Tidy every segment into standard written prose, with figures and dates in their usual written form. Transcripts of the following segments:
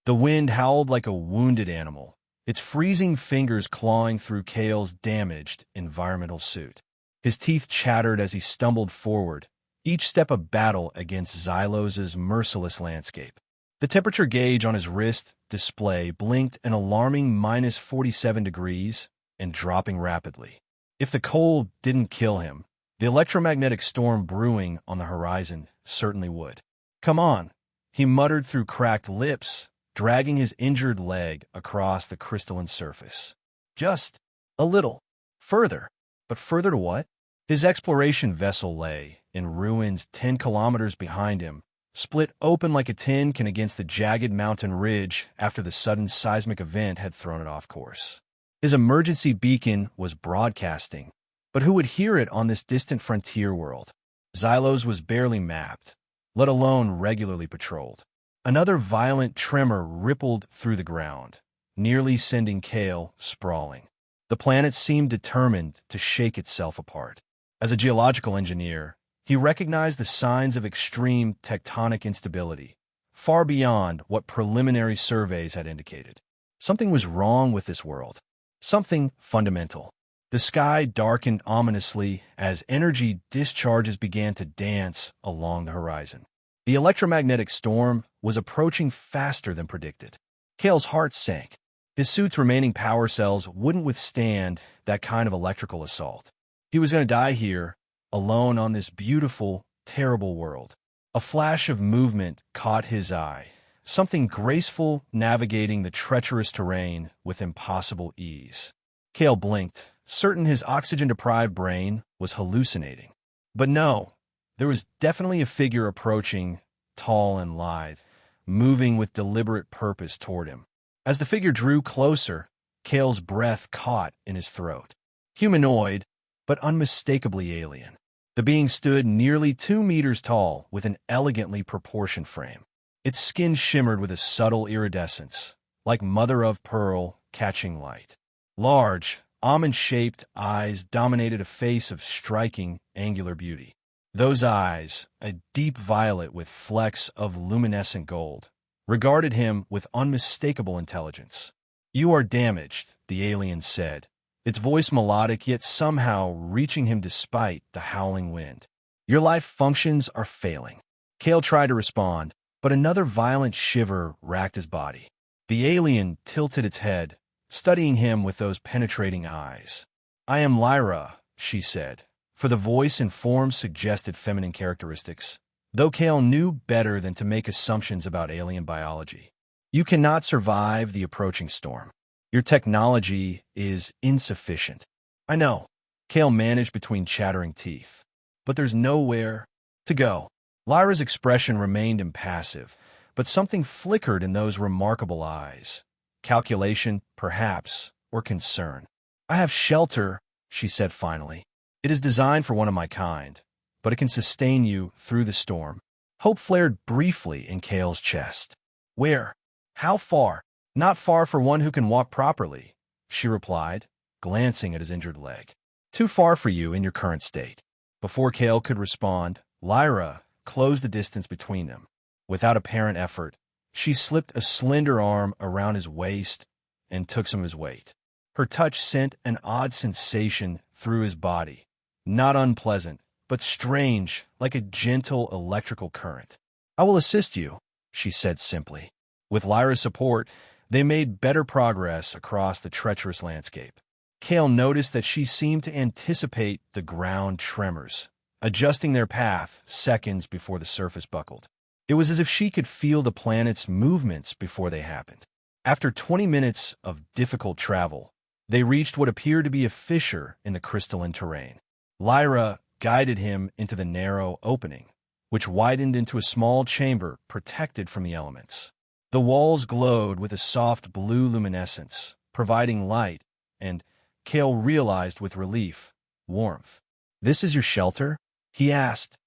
The wind howled like a wounded animal, its freezing fingers clawing through Kale's damaged environmental suit. His teeth chattered as he stumbled forward, each step a battle against Xylos's merciless landscape. The temperature gauge on his wrist display blinked an alarming -47 degrees and dropping rapidly. If the cold didn't kill him, the electromagnetic storm brewing on the horizon certainly would. "Come on," he muttered through cracked lips, dragging his injured leg across the crystalline surface. Just a little further. But further to what? His exploration vessel lay in ruins 10 kilometers behind him, split open like a tin can against the jagged mountain ridge after the sudden seismic event had thrown it off course. His emergency beacon was broadcasting, but who would hear it on this distant frontier world? Xylos was barely mapped, let alone regularly patrolled. Another violent tremor rippled through the ground, nearly sending Kale sprawling. The planet seemed determined to shake itself apart. As a geological engineer, he recognized the signs of extreme tectonic instability, far beyond what preliminary surveys had indicated. Something was wrong with this world. Something fundamental. The sky darkened ominously as energy discharges began to dance along the horizon. The electromagnetic storm was approaching faster than predicted. Kale's heart sank. His suit's remaining power cells wouldn't withstand that kind of electrical assault. He was going to die here, alone on this beautiful, terrible world. A flash of movement caught his eye, something graceful navigating the treacherous terrain with impossible ease. Kale blinked, certain his oxygen-deprived brain was hallucinating. But no, there was definitely a figure approaching, tall and lithe, moving with deliberate purpose toward him. As the figure drew closer, Kale's breath caught in his throat. Humanoid, but unmistakably alien. The being stood nearly 2 meters tall with an elegantly proportioned frame. Its skin shimmered with a subtle iridescence, like mother-of-pearl catching light. Large, almond-shaped eyes dominated a face of striking, angular beauty. Those eyes, a deep violet with flecks of luminescent gold, regarded him with unmistakable intelligence. "You are damaged," the alien said, its voice melodic yet somehow reaching him despite the howling wind. "Your life functions are failing." Kale tried to respond, but another violent shiver racked his body. The alien tilted its head, studying him with those penetrating eyes. "I am Lyra," she said, for the voice and form suggested feminine characteristics, though Kale knew better than to make assumptions about alien biology. "You cannot survive the approaching storm. Your technology is insufficient." "I know," Kale managed between chattering teeth, "but there's nowhere to go." Lyra's expression remained impassive, but something flickered in those remarkable eyes. Calculation, perhaps, or concern. "I have shelter," she said finally. "It is designed for one of my kind, but it can sustain you through the storm." Hope flared briefly in Kale's chest. "Where? How far?" "Not far for one who can walk properly," she replied, glancing at his injured leg. "Too far for you in your current state." Before Kale could respond, Lyra closed the distance between them. Without apparent effort, she slipped a slender arm around his waist and took some of his weight. Her touch sent an odd sensation through his body, not unpleasant, but strange, like a gentle electrical current. "I will assist you," she said simply. With Lyra's support, they made better progress across the treacherous landscape. Kale noticed that she seemed to anticipate the ground tremors, adjusting their path seconds before the surface buckled. It was as if she could feel the planet's movements before they happened. After 20 minutes of difficult travel, they reached what appeared to be a fissure in the crystalline terrain. Lyra guided him into the narrow opening, which widened into a small chamber protected from the elements. The walls glowed with a soft blue luminescence, providing light, and, Kale realized with relief, warmth. "This is your shelter?" he asked,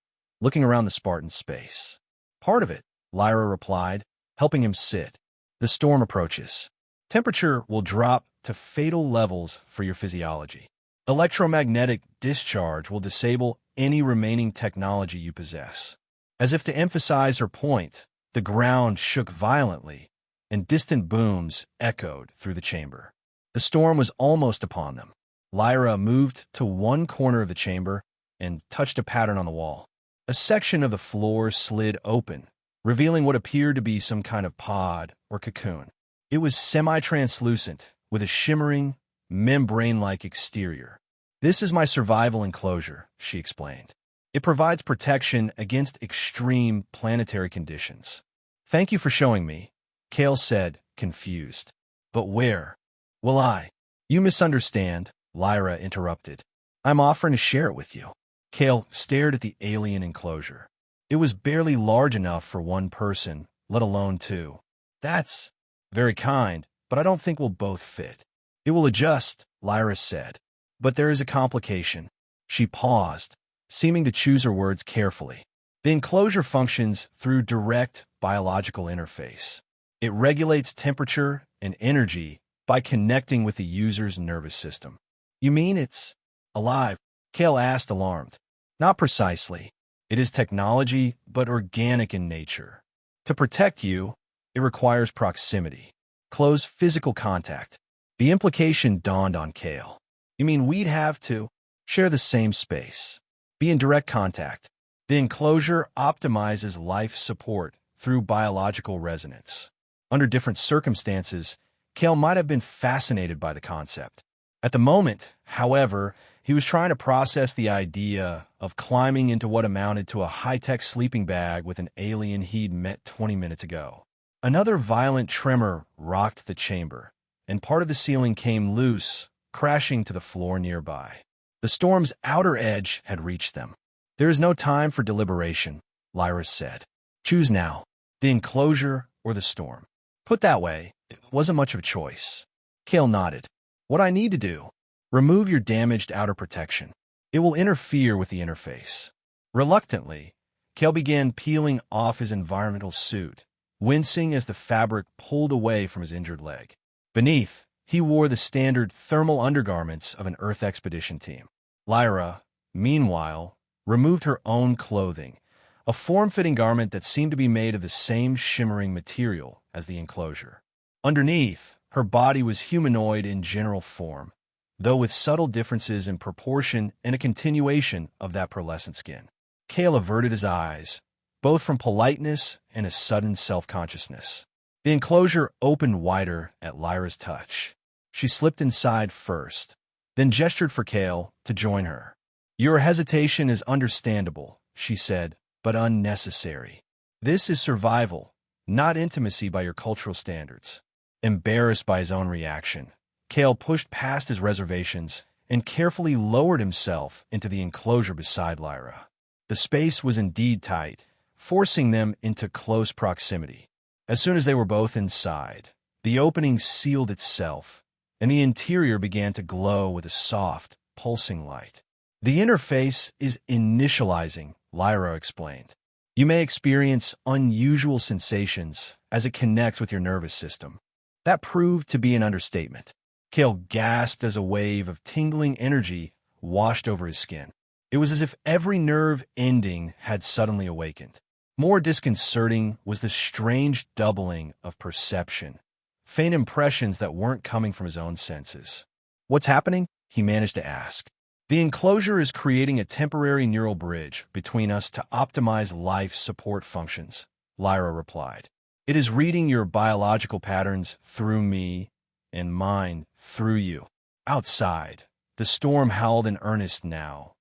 looking around the Spartan space. "Part of it," Lyra replied, helping him sit. "The storm approaches. Temperature will drop to fatal levels for your physiology. Electromagnetic discharge will disable any remaining technology you possess." As if to emphasize her point, the ground shook violently, and distant booms echoed through the chamber. The storm was almost upon them. Lyra moved to one corner of the chamber and touched a pattern on the wall. A section of the floor slid open, revealing what appeared to be some kind of pod or cocoon. It was semi-translucent, with a shimmering, membrane-like exterior. "This is my survival enclosure," she explained. "It provides protection against extreme planetary conditions." "Thank you for showing me," Kale said, confused. "But where will I?" "You misunderstand," Lyra interrupted. "I'm offering to share it with you." Kale stared at the alien enclosure. It was barely large enough for one person, let alone two. "That's very kind, but I don't think we'll both fit." "It will adjust," Lyra said. "But there is a complication." She paused, seeming to choose her words carefully. "The enclosure functions through direct biological interface. It regulates temperature and energy by connecting with the user's nervous system." "You mean it's alive?" Kale asked, alarmed. "Not precisely. It is technology, but organic in nature. To protect you, it requires proximity, close physical contact." The implication dawned on Kale. "You mean we'd have to share the same space, be in direct contact?" The enclosure optimizes life support through biological resonance. Under different circumstances, Kale might have been fascinated by the concept. At the moment, however, he was trying to process the idea of climbing into what amounted to a high-tech sleeping bag with an alien he'd met 20 minutes ago. Another violent tremor rocked the chamber, and part of the ceiling came loose, crashing to the floor nearby. The storm's outer edge had reached them. "There is no time for deliberation," Lyra said. "Choose now, the enclosure or the storm." Put that way, it wasn't much of a choice. Kale nodded. "What I need to do? Remove your damaged outer protection. It will interfere with the interface." Reluctantly, Kale began peeling off his environmental suit, wincing as the fabric pulled away from his injured leg. Beneath, he wore the standard thermal undergarments of an Earth expedition team. Lyra, meanwhile, removed her own clothing, a form-fitting garment that seemed to be made of the same shimmering material as the enclosure. Underneath, her body was humanoid in general form, though with subtle differences in proportion and a continuation of that pearlescent skin. Kale averted his eyes, both from politeness and a sudden self-consciousness. The enclosure opened wider at Lyra's touch. She slipped inside first, then gestured for Kale to join her. "Your hesitation is understandable," she said, "but unnecessary. This is survival, not intimacy by your cultural standards." Embarrassed by his own reaction, Kale pushed past his reservations and carefully lowered himself into the enclosure beside Lyra. The space was indeed tight, forcing them into close proximity. As soon as they were both inside, the opening sealed itself, and the interior began to glow with a soft, pulsing light. "The interface is initializing," Lyra explained. "You may experience unusual sensations as it connects with your nervous system." That proved to be an understatement. Kale gasped as a wave of tingling energy washed over his skin. It was as if every nerve ending had suddenly awakened. More disconcerting was the strange doubling of perception, faint impressions that weren't coming from his own senses. "What's happening?" he managed to ask. "The enclosure is creating a temporary neural bridge between us to optimize life support functions," Lyra replied. "It is reading your biological patterns through me and mine through you." Outside, the storm howled in earnest now,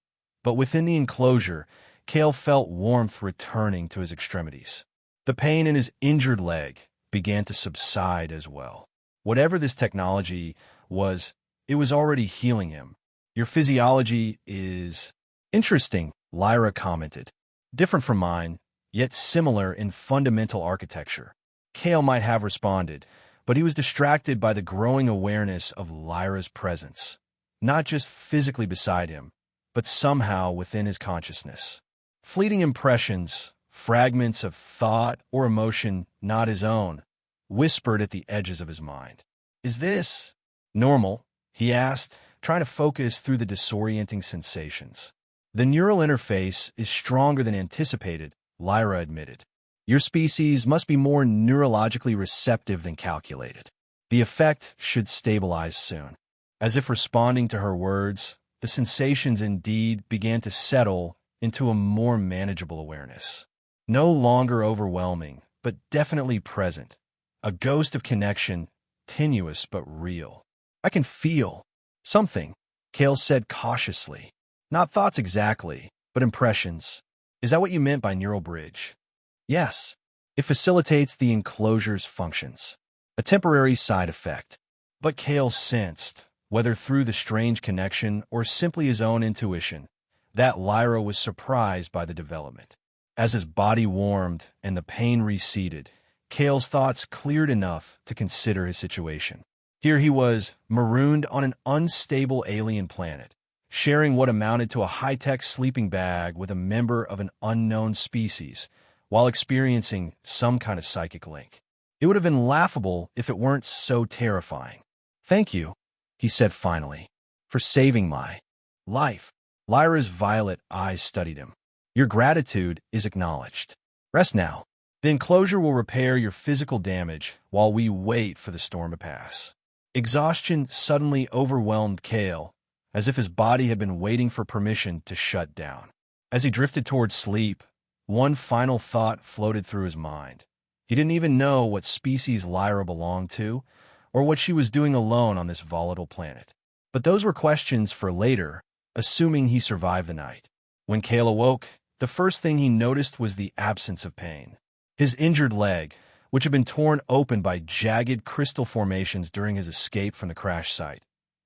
but within the enclosure, Kale felt warmth returning to his extremities. The pain in his injured leg began to subside as well. Whatever this technology was, it was already healing him. "Your physiology is interesting," Lyra commented. "Different from mine, yet similar in fundamental architecture." Kale might have responded, but he was distracted by the growing awareness of Lyra's presence, not just physically beside him, but somehow within his consciousness. Fleeting impressions, fragments of thought or emotion not his own, whispered at the edges of his mind. "Is this normal?" he asked, trying to focus through the disorienting sensations. "The neural interface is stronger than anticipated," Lyra admitted. Your species must be more neurologically receptive than calculated. The effect should stabilize soon. As if responding to her words, the sensations indeed began to settle into a more manageable awareness. No longer overwhelming, but definitely present. A ghost of connection, tenuous but real. I can feel something, Kale said cautiously. Not thoughts exactly, but impressions. Is that what you meant by neural bridge? Yes. It facilitates the enclosure's functions. A temporary side effect. But Kale sensed, whether through the strange connection or simply his own intuition, that Lyra was surprised by the development. As his body warmed and the pain receded, Kale's thoughts cleared enough to consider his situation. Here he was, marooned on an unstable alien planet, sharing what amounted to a high-tech sleeping bag with a member of an unknown species, while experiencing some kind of psychic link. It would have been laughable if it weren't so terrifying. "Thank you," he said finally, "for saving my life." Lyra's violet eyes studied him. "Your gratitude is acknowledged. Rest now. The enclosure will repair your physical damage while we wait for the storm to pass." Exhaustion suddenly overwhelmed Kale, as if his body had been waiting for permission to shut down. As he drifted towards sleep, one final thought floated through his mind. He didn't even know what species Lyra belonged to, or what she was doing alone on this volatile planet. But those were questions for later, assuming he survived the night. When Kale awoke, the first thing he noticed was the absence of pain. His injured leg, which had been torn open by jagged crystal formations during his escape from the crash site,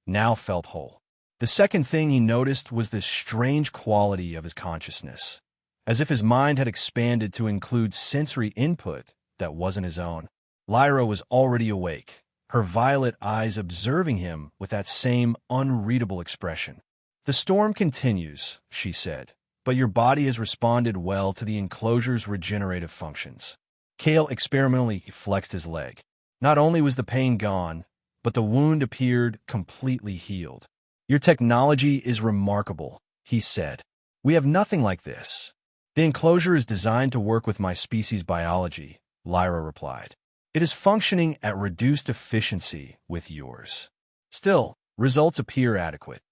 now felt whole. The second thing he noticed was the strange quality of his consciousness, as if his mind had expanded to include sensory input that wasn't his own. Lyra was already awake, her violet eyes observing him with that same unreadable expression. "The storm continues," she said, "but your body has responded well to the enclosure's regenerative functions." Kale experimentally flexed his leg. Not only was the pain gone, but the wound appeared completely healed. "Your technology is remarkable," he said. "We have nothing like this." "The enclosure is designed to work with my species' biology," Lyra replied. "It is functioning at reduced efficiency with yours. Still, results appear adequate."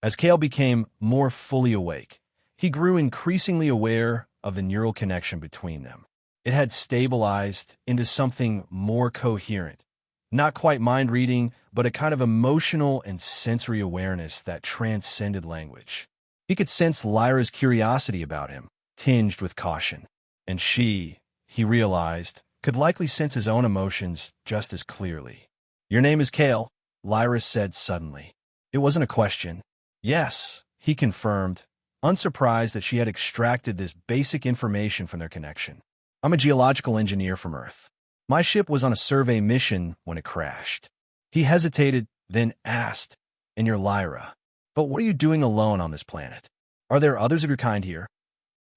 As Kale became more fully awake, he grew increasingly aware of the neural connection between them. It had stabilized into something more coherent, not quite mind-reading, but a kind of emotional and sensory awareness that transcended language. He could sense Lyra's curiosity about him, tinged with caution. And she, he realized, could likely sense his own emotions just as clearly. "Your name is Kale," Lyra said suddenly. It wasn't a question. "Yes," he confirmed, unsurprised that she had extracted this basic information from their connection. "I'm a geological engineer from Earth. My ship was on a survey mission when it crashed." He hesitated, then asked, "And you're Lyra. But what are you doing alone on this planet? Are there others of your kind here?"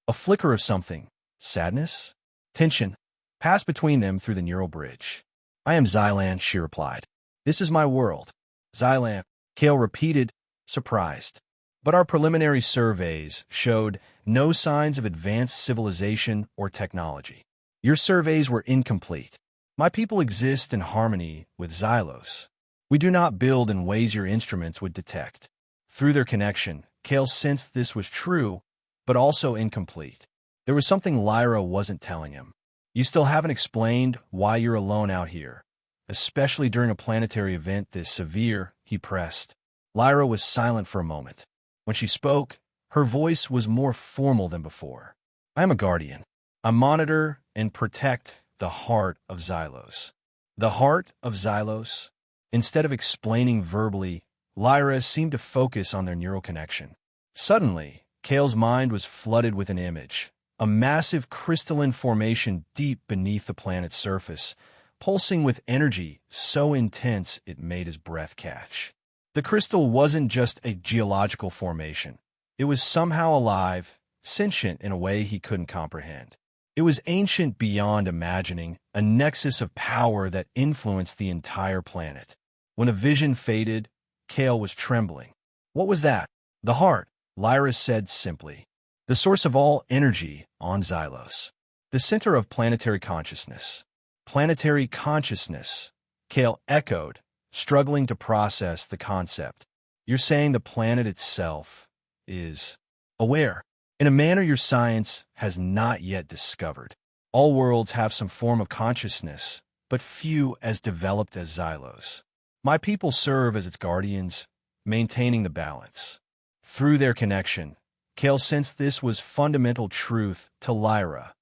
A flicker of something, sadness, tension, passed between them through the neural bridge. "I am Xylan," she replied. "This is my world." "Xylan," Kale repeated, surprised. "But our preliminary surveys showed no signs of advanced civilization or technology. Your surveys were incomplete. My people exist in harmony with Xylos. We do not build in ways your instruments would detect." Through their connection, Kale sensed this was true, but also incomplete. There was something Lyra wasn't telling him. "You still haven't explained why you're alone out here, especially during a planetary event this severe," he pressed. Lyra was silent for a moment. When she spoke, her voice was more formal than before. "I am a guardian. I monitor and protect the heart of Xylos." The heart of Xylos? Instead of explaining verbally, Lyra seemed to focus on their neural connection. Suddenly, Kale's mind was flooded with an image, a massive crystalline formation deep beneath the planet's surface, pulsing with energy so intense it made his breath catch. The crystal wasn't just a geological formation. It was somehow alive, sentient in a way he couldn't comprehend. It was ancient beyond imagining, a nexus of power that influenced the entire planet. When the vision faded, Kale was trembling. "What was that?" "The heart," Lyra said simply. "The source of all energy on Xylos." The center of planetary consciousness. Planetary consciousness, Kale echoed, struggling to process the concept. You're saying the planet itself is aware, in a manner your science has not yet discovered. All worlds have some form of consciousness, but few as developed as Xylos. My people serve as its guardians, maintaining the balance. Through their connection, Kale sensed this was fundamental truth to Lyra,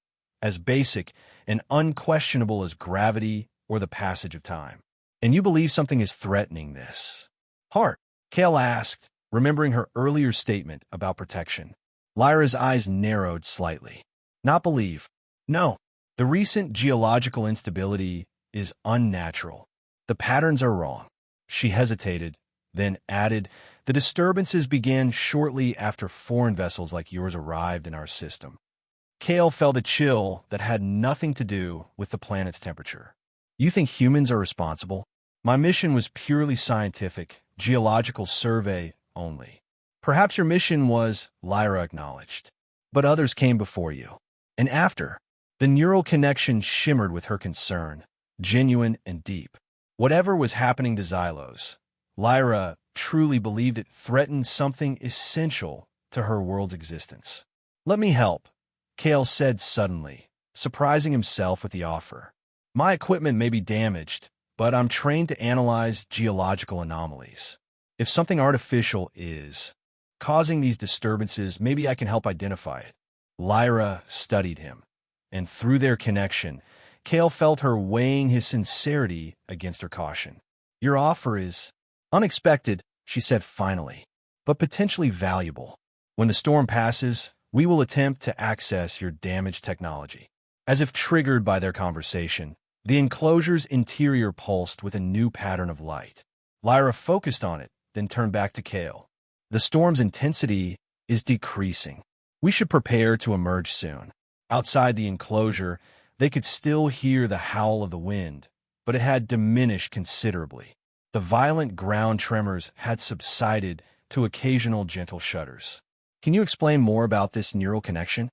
as basic and unquestionable as gravity or the passage of time. And you believe something is threatening this heart? Kale asked, remembering her earlier statement about protection. Lyra's eyes narrowed slightly. Not believe. No. The recent geological instability is unnatural. The patterns are wrong. She hesitated, then added, the disturbances began shortly after foreign vessels like yours arrived in our system. Kale felt a chill that had nothing to do with the planet's temperature. You think humans are responsible? My mission was purely scientific, geological survey only. Perhaps your mission was, Lyra acknowledged. But others came before you. And after, the neural connection shimmered with her concern, genuine and deep. Whatever was happening to Xylos, Lyra truly believed it threatened something essential to her world's existence. Let me help, Kale said suddenly, surprising himself with the offer. My equipment may be damaged, but I'm trained to analyze geological anomalies. If something artificial is causing these disturbances, maybe I can help identify it. Lyra studied him, and through their connection, Kale felt her weighing his sincerity against her caution. Your offer is unexpected, she said finally, but potentially valuable. When the storm passes, we will attempt to access your damaged technology. As if triggered by their conversation, the enclosure's interior pulsed with a new pattern of light. Lyra focused on it, then turned back to Kale. The storm's intensity is decreasing. We should prepare to emerge soon. Outside the enclosure, they could still hear the howl of the wind, but it had diminished considerably. The violent ground tremors had subsided to occasional gentle shudders. Can you explain more about this neural connection?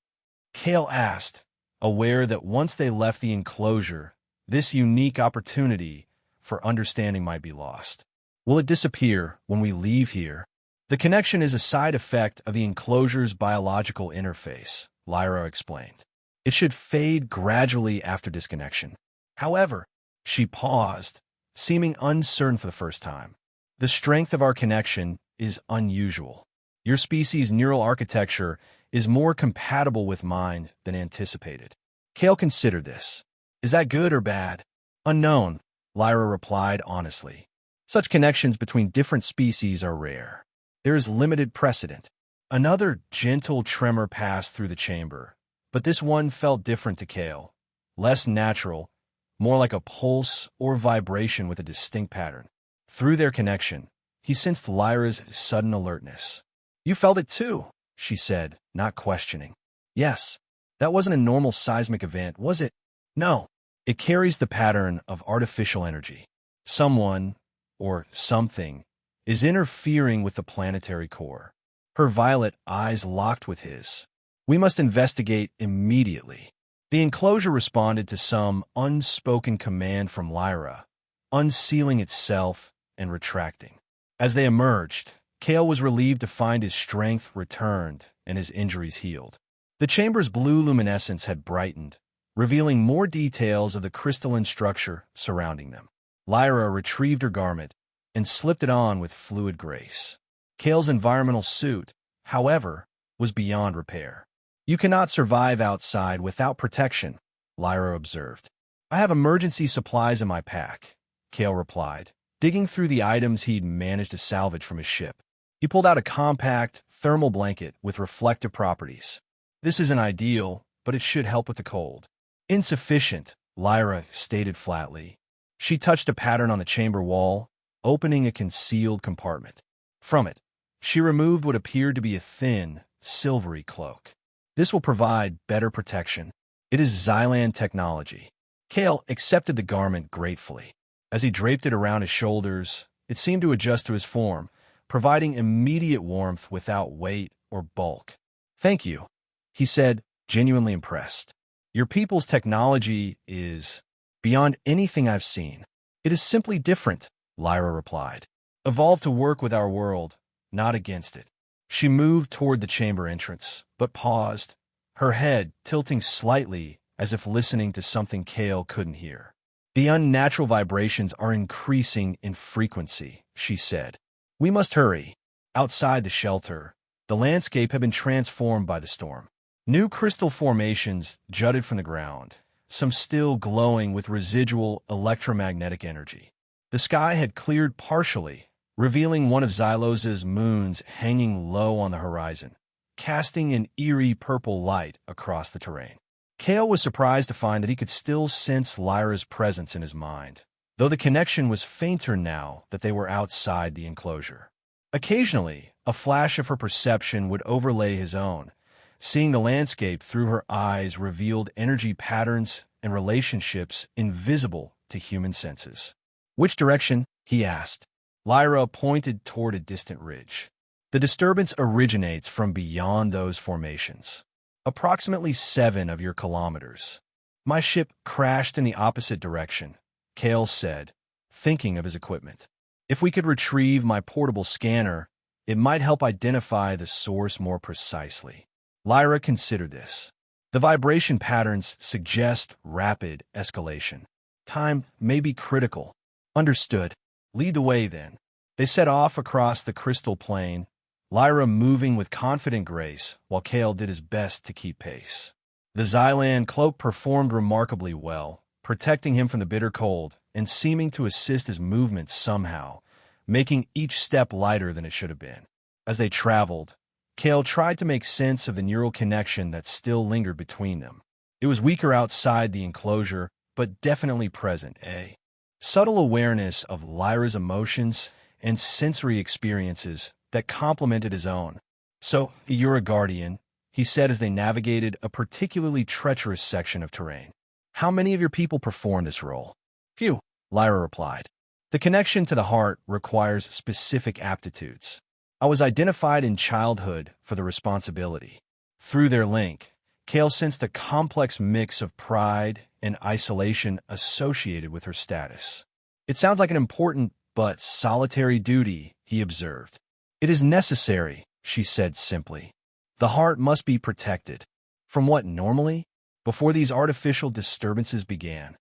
Kale asked, aware that once they left the enclosure, this unique opportunity for understanding might be lost. Will it disappear when we leave here? The connection is a side effect of the enclosure's biological interface, Lyra explained. It should fade gradually after disconnection. However, she paused, seeming uncertain for the first time. The strength of our connection is unusual. Your species' neural architecture is more compatible with mine than anticipated. Kale considered this. Is that good or bad? Unknown, Lyra replied honestly. Such connections between different species are rare. There is limited precedent. Another gentle tremor passed through the chamber, but this one felt different to Kale. Less natural, more like a pulse or vibration with a distinct pattern. Through their connection, he sensed Lyra's sudden alertness. You felt it too, she said, not questioning. Yes, that wasn't a normal seismic event, was it? No, it carries the pattern of artificial energy. Someone, or something, is interfering with the planetary core. Her violet eyes locked with his. We must investigate immediately. The enclosure responded to some unspoken command from Lyra, unsealing itself and retracting. As they emerged, Kale was relieved to find his strength returned and his injuries healed. The chamber's blue luminescence had brightened, revealing more details of the crystalline structure surrounding them. Lyra retrieved her garment and slipped it on with fluid grace. Kale's environmental suit, however, was beyond repair. You cannot survive outside without protection, Lyra observed. I have emergency supplies in my pack, Kale replied, digging through the items he'd managed to salvage from his ship. He pulled out a compact, thermal blanket with reflective properties. This isn't ideal, but it should help with the cold. Insufficient, Lyra stated flatly. She touched a pattern on the chamber wall, opening a concealed compartment. From it, she removed what appeared to be a thin, silvery cloak. This will provide better protection. It is Xylan technology. Kale accepted the garment gratefully. As he draped it around his shoulders, it seemed to adjust to his form, providing immediate warmth without weight or bulk. Thank you, he said, genuinely impressed. Your people's technology is beyond anything I've seen. It is simply different, Lyra replied. Evolved to work with our world, not against it. She moved toward the chamber entrance, but paused, her head tilting slightly as if listening to something Kale couldn't hear. The unnatural vibrations are increasing in frequency, she said. We must hurry. Outside the shelter, the landscape had been transformed by the storm. New crystal formations jutted from the ground, some still glowing with residual electromagnetic energy. The sky had cleared partially, revealing one of Xylos's moons hanging low on the horizon, casting an eerie purple light across the terrain. Kale was surprised to find that he could still sense Lyra's presence in his mind, though the connection was fainter now that they were outside the enclosure. Occasionally, a flash of her perception would overlay his own. Seeing the landscape through her eyes revealed energy patterns and relationships invisible to human senses. Which direction? He asked. Lyra pointed toward a distant ridge. The disturbance originates from beyond those formations. Approximately 7 of your kilometers. My ship crashed in the opposite direction, Kale said, thinking of his equipment. If we could retrieve my portable scanner, it might help identify the source more precisely. Lyra considered this. The vibration patterns suggest rapid escalation. Time may be critical. Understood. Lead the way, then. They set off across the crystal plain, Lyra moving with confident grace, while Kale did his best to keep pace. The Xylan cloak performed remarkably well, protecting him from the bitter cold and seeming to assist his movements somehow, making each step lighter than it should have been. As they traveled, Kale tried to make sense of the neural connection that still lingered between them. It was weaker outside the enclosure, but definitely present, a subtle awareness of Lyra's emotions and sensory experiences that complemented his own. So, you're a guardian, he said as they navigated a particularly treacherous section of terrain. How many of your people perform this role? Few, Lyra replied. The connection to the heart requires specific aptitudes. I was identified in childhood for the responsibility. Through their link, Kale sensed a complex mix of pride and isolation associated with her status. It sounds like an important but solitary duty, he observed. It is necessary, she said simply. The heart must be protected. From what normally? Before these artificial disturbances began.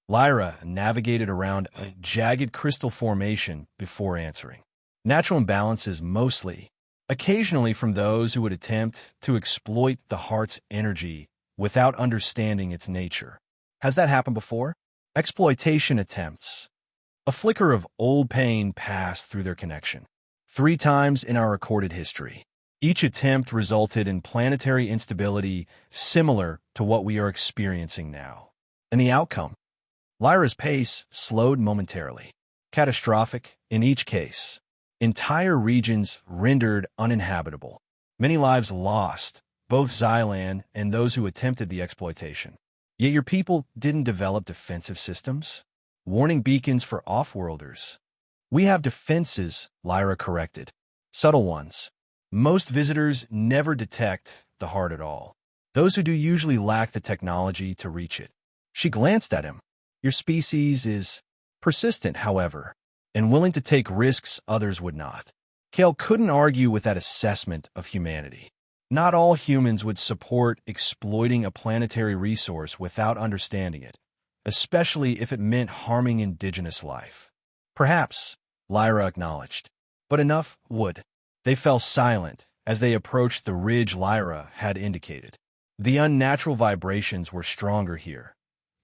Lyra navigated around a jagged crystal formation before answering. Natural imbalances mostly, occasionally from those who would attempt to exploit the heart's energy without understanding its nature. Has that happened before? Exploitation attempts. A flicker of old pain passed through their connection. 3 times in our recorded history. Each attempt resulted in planetary instability similar to what we are experiencing now. And the outcome? Lyra's pace slowed momentarily. Catastrophic in each case. Entire regions rendered uninhabitable. Many lives lost, both Xylan and those who attempted the exploitation. Yet your people didn't develop defensive systems? Warning beacons for off-worlders. We have defenses, Lyra corrected. Subtle ones. Most visitors never detect the heart at all. Those who do usually lack the technology to reach it. She glanced at him. Your species is persistent, however, and willing to take risks others would not. Kale couldn't argue with that assessment of humanity. Not all humans would support exploiting a planetary resource without understanding it, especially if it meant harming indigenous life. Perhaps, Lyra acknowledged, but enough would. They fell silent as they approached the ridge Lyra had indicated. The unnatural vibrations were stronger here.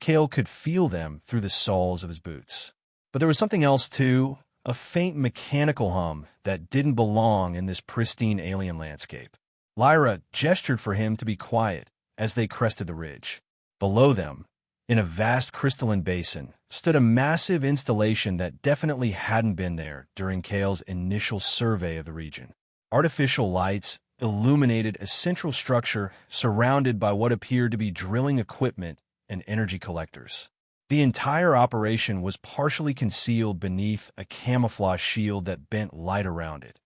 Kale could feel them through the soles of his boots. But there was something else too, a faint mechanical hum that didn't belong in this pristine alien landscape. Lyra gestured for him to be quiet as they crested the ridge. Below them, in a vast crystalline basin, stood a massive installation that definitely hadn't been there during Kale's initial survey of the region. Artificial lights illuminated a central structure surrounded by what appeared to be drilling equipment and energy collectors. The entire operation was partially concealed beneath a camouflage shield that bent light around it.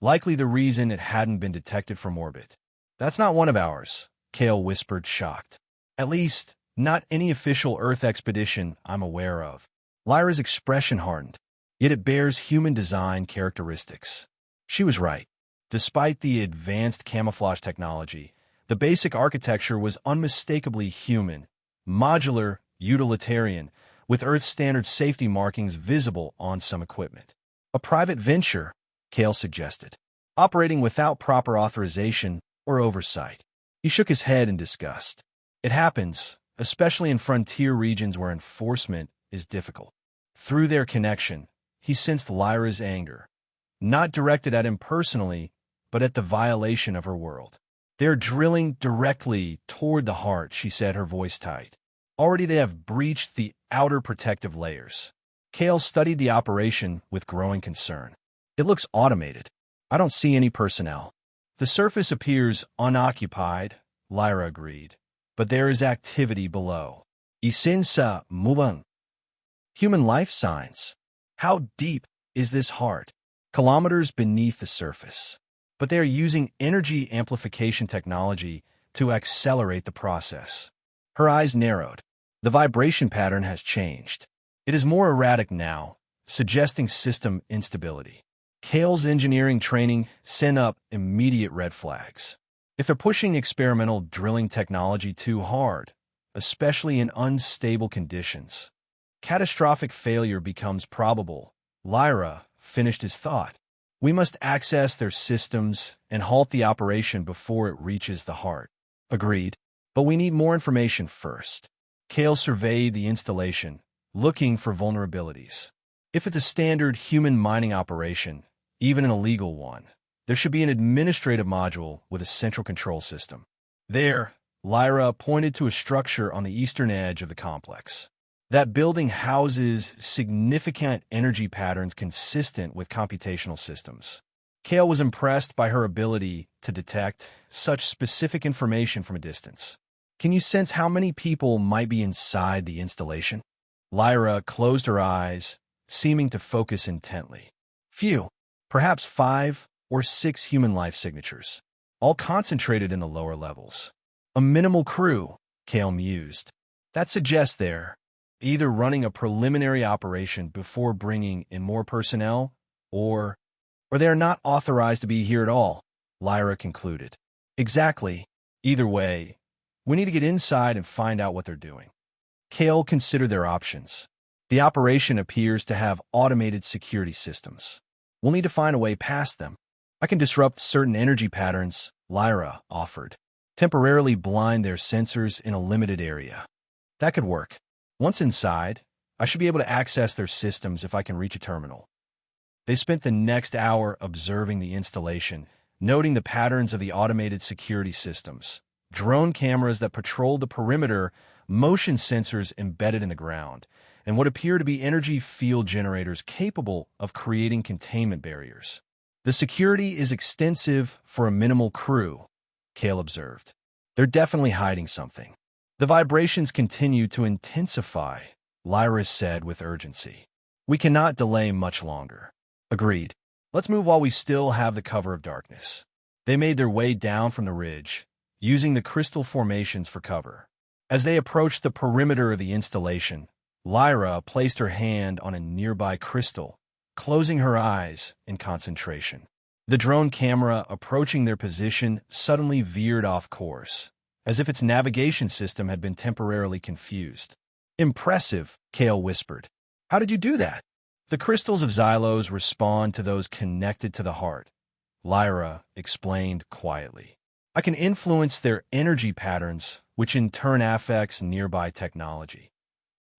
Likely the reason it hadn't been detected from orbit. That's not one of ours, Kale whispered, shocked. At least, not any official Earth expedition I'm aware of. Lyra's expression hardened, yet it bears human design characteristics. She was right. Despite the advanced camouflage technology, the basic architecture was unmistakably human, modular, utilitarian, with Earth-standard safety markings visible on some equipment. A private venture, Kale suggested, operating without proper authorization or oversight. He shook his head in disgust. It happens, especially in frontier regions where enforcement is difficult. Through their connection, he sensed Lyra's anger, not directed at him personally, but at the violation of her world. They're drilling directly toward the heart, she said, her voice tight. Already they have breached the outer protective layers. Kale studied the operation with growing concern. It looks automated. I don't see any personnel. The surface appears unoccupied, Lyra agreed, but there is activity below. Isinsa mubang. Human life signs. How deep is this heart? Kilometers beneath the surface. But they are using energy amplification technology to accelerate the process. Her eyes narrowed. The vibration pattern has changed. It is more erratic now, suggesting system instability. Kale's engineering training sent up immediate red flags. If they're pushing experimental drilling technology too hard, especially in unstable conditions, catastrophic failure becomes probable. Lyra finished his thought. We must access their systems and halt the operation before it reaches the heart. Agreed. But we need more information first. Kale surveyed the installation, looking for vulnerabilities. If it's a standard human mining operation, even an illegal one, there should be an administrative module with a central control system. There, Lyra pointed to a structure on the eastern edge of the complex. That building houses significant energy patterns consistent with computational systems. Kale was impressed by her ability to detect such specific information from a distance. Can you sense how many people might be inside the installation? Lyra closed her eyes, seeming to focus intently. Few, perhaps 5 or 6 human life signatures, all concentrated in the lower levels. A minimal crew, Kale mused. That suggests they're either running a preliminary operation before bringing in more personnel, or they are not authorized to be here at all, Lyra concluded. Exactly. Either way, we need to get inside and find out what they're doing. Kale considered their options. The operation appears to have automated security systems. We'll need to find a way past them. I can disrupt certain energy patterns, Lyra offered. Temporarily blind their sensors in a limited area. That could work. Once inside, I should be able to access their systems if I can reach a terminal. They spent the next hour observing the installation, noting the patterns of the automated security systems, drone cameras that patrolled the perimeter, motion sensors embedded in the ground, and what appear to be energy field generators capable of creating containment barriers. The security is extensive for a minimal crew, Kale observed. They're definitely hiding something. The vibrations continue to intensify, Lyra said with urgency. We cannot delay much longer. Agreed. Let's move while we still have the cover of darkness. They made their way down from the ridge, using the crystal formations for cover. As they approached the perimeter of the installation, Lyra placed her hand on a nearby crystal, closing her eyes in concentration. The drone camera approaching their position suddenly veered off course, as if its navigation system had been temporarily confused. Impressive, Kale whispered. How did you do that? The crystals of Xylos respond to those connected to the heart, Lyra explained quietly. I can influence their energy patterns, which in turn affects nearby technology.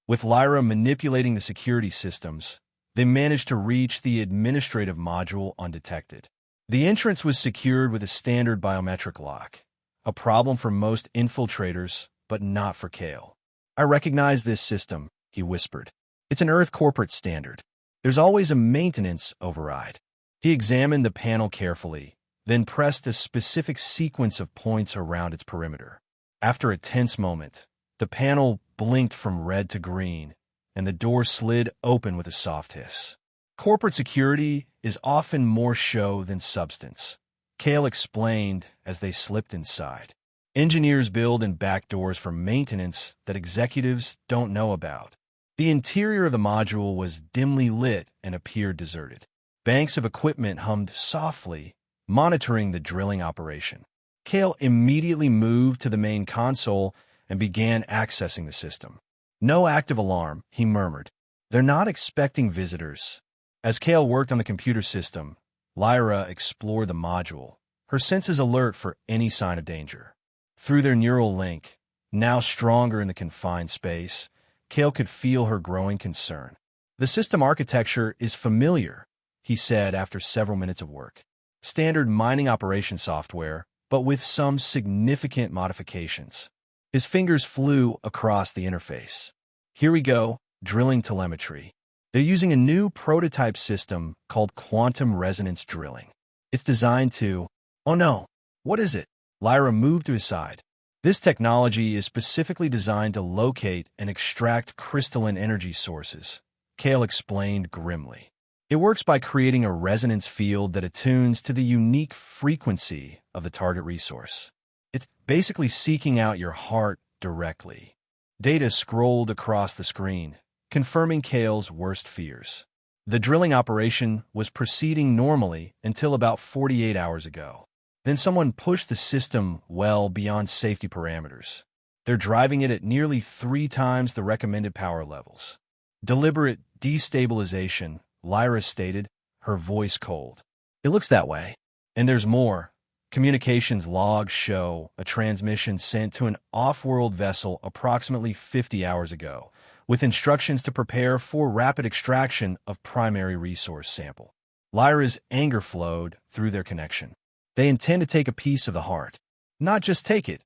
With Lyra manipulating the security systems, they managed to reach the administrative module undetected. The entrance was secured with a standard biometric lock, a problem for most infiltrators, but not for Kale. I recognize this system, he whispered. It's an Earth corporate standard. There's always a maintenance override. He examined the panel carefully, then pressed a specific sequence of points around its perimeter. After a tense moment, the panel blinked from red to green, and the door slid open with a soft hiss. Corporate security is often more show than substance, Kale explained as they slipped inside. Engineers build in back doors for maintenance that executives don't know about. The interior of the module was dimly lit and appeared deserted. Banks of equipment hummed softly, monitoring the drilling operation. Kale immediately moved to the main console and began accessing the system. "No active alarm," he murmured. "They're not expecting visitors." As Kale worked on the computer system, Lyra explored the module, her senses alert for any sign of danger. Through their neural link, now stronger in the confined space, Kale could feel her growing concern. "The system architecture is familiar," he said after several minutes of work. "Standard mining operation software, but with some significant modifications." His fingers flew across the interface. "Here we go, drilling telemetry. They're using a new prototype system called quantum resonance drilling. It's designed to—" "Oh no, what is it?" Lyra moved to his side. "This technology is specifically designed to locate and extract crystalline energy sources," Kale explained grimly. "It works by creating a resonance field that attunes to the unique frequency of the target resource. It's basically seeking out your heart directly." Data scrolled across the screen, confirming Kale's worst fears. The drilling operation was proceeding normally until about 48 hours ago. Then someone pushed the system well beyond safety parameters. They're driving it at nearly 3 times the recommended power levels. "Deliberate destabilization," Lyra stated, her voice cold. "It looks that way. And there's more. Communications logs show a transmission sent to an off-world vessel approximately 50 hours ago, with instructions to prepare for rapid extraction of primary resource sample." Lyra's anger flowed through their connection. "They intend to take a piece of the heart." "Not just take it,"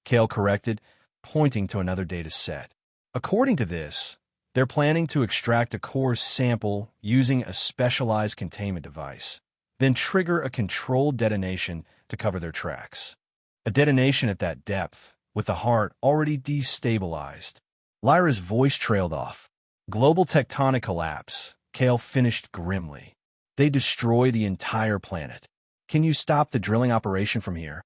Kale corrected, pointing to another data set. "According to this, they're planning to extract a core sample using a specialized containment device, then trigger a controlled detonation to cover their tracks. A detonation at that depth, with the heart already destabilized." Lyra's voice trailed off. "Global tectonic collapse," Kale finished grimly. "They destroy the entire planet. Can you stop the drilling operation from here?"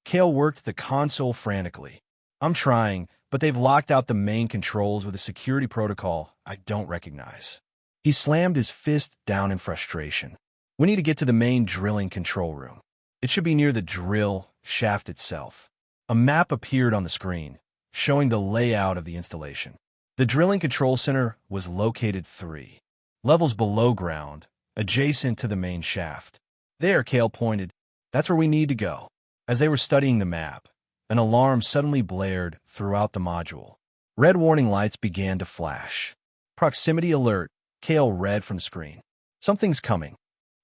Kale worked the console frantically. "I'm trying, but they've locked out the main controls with a security protocol I don't recognize." He slammed his fist down in frustration. "We need to get to the main drilling control room. It should be near the drill shaft itself." A map appeared on the screen, showing the layout of the installation. The drilling control center was located 3 levels below ground, adjacent to the main shaft. "There," Kale pointed. "That's where we need to go." As they were studying the map, an alarm suddenly blared throughout the module. Red warning lights began to flash. "Proximity alert," Kale read from the screen. "Something's coming."